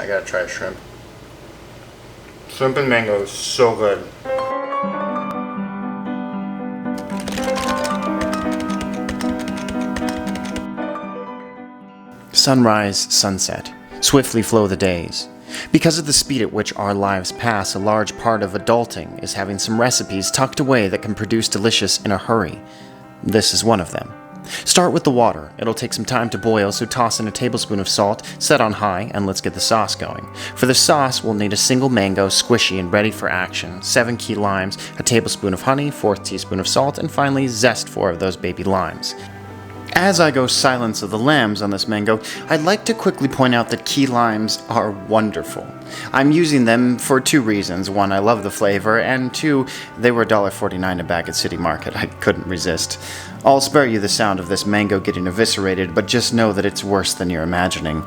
I gotta try shrimp. Shrimp and mango is so good. Sunrise, sunset. Swiftly flow the days. Because of the speed at which our lives pass, a large part of adulting is having some recipes tucked away that can produce delicious in a hurry. This is one of them. Start with the water. It'll take some time to boil, so toss in a tablespoon of salt, set on high, and let's get the sauce going. For the sauce, we'll need a single mango, squishy and ready for action, 7 key limes, a tablespoon of honey, 1/4 teaspoon of salt, and finally zest 4 of those baby limes. As I go Silence of the Lambs on this mango, I'd like to quickly point out that key limes are wonderful. I'm using them for 2 reasons. 1, I love the flavor, and 2, they were $1.49 a bag at City Market. I couldn't resist. I'll spare you the sound of this mango getting eviscerated, but just know that it's worse than you're imagining.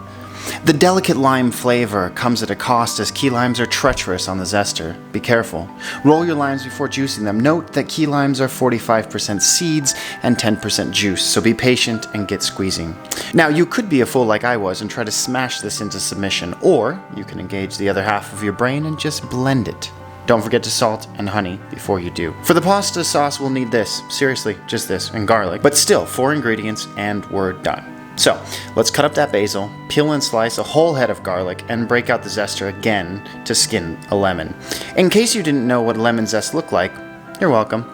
The delicate lime flavor comes at a cost, as key limes are treacherous on the zester. Be careful. Roll your limes before juicing them. Note that key limes are 45% seeds and 10% juice, so be patient and get squeezing. Now, you could be a fool like I was and try to smash this into submission, or you can engage the other half of your brain and just blend it. Don't forget to salt and honey before you do. For the pasta sauce, we'll need this. Seriously, just this, and garlic. But still, 4 ingredients and we're done. So, let's cut up that basil, peel and slice a whole head of garlic, and break out the zester again to skin a lemon. In case you didn't know what lemon zest looked like, you're welcome.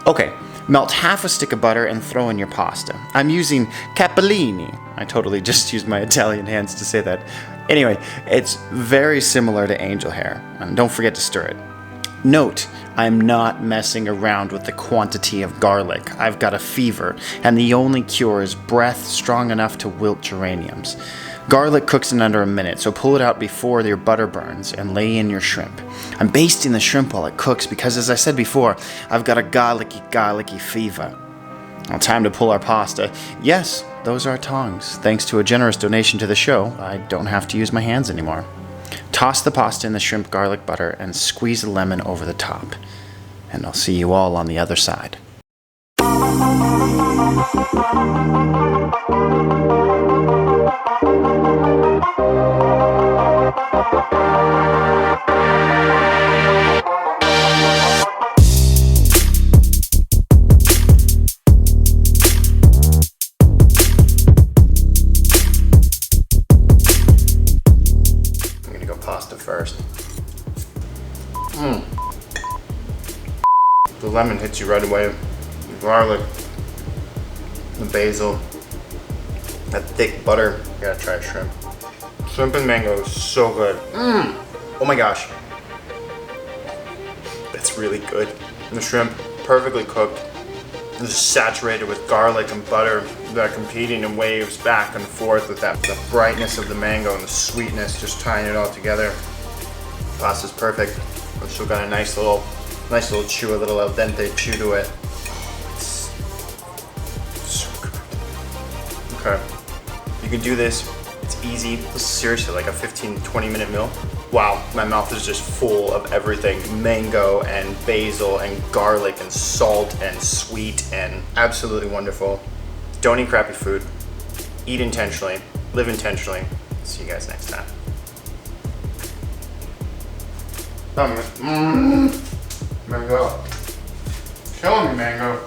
Okay, melt half a stick of butter and throw in your pasta. I'm using capellini. I totally just used my Italian hands to say that. Anyway, it's very similar to angel hair, and don't forget to stir it. Note, I'm not messing around with the quantity of garlic. I've got a fever, and the only cure is breath strong enough to wilt geraniums. Garlic cooks in under a minute, so pull it out before your butter burns and lay in your shrimp. I'm basting the shrimp while it cooks because, as I said before, I've got a garlicky fever. Now, time to pull our pasta. Yes, those are tongs. Thanks to a generous donation to the show, I don't have to use my hands anymore. Toss the pasta in the shrimp garlic butter and squeeze a lemon over the top. And I'll see you all on the other side. Pasta first. The lemon hits you right away. The garlic, the basil, that thick butter. You gotta try shrimp. Shrimp and mango is so good. Oh my gosh. That's really good. And the shrimp, perfectly cooked. It's saturated with garlic and butter that are competing in waves back and forth with that the brightness of the mango and the sweetness, just tying it all together. Pasta's perfect. I've still got a nice little chew, a little al dente chew to it. It's so good. Okay, you can do this. It's easy. This is seriously like a 15-20 minute meal. Wow, my mouth is just full of everything. Mango and basil and garlic and salt and sweet and absolutely wonderful. Don't eat crappy food. Eat intentionally. Live intentionally. See you guys next time. Mango. Killing me, mango.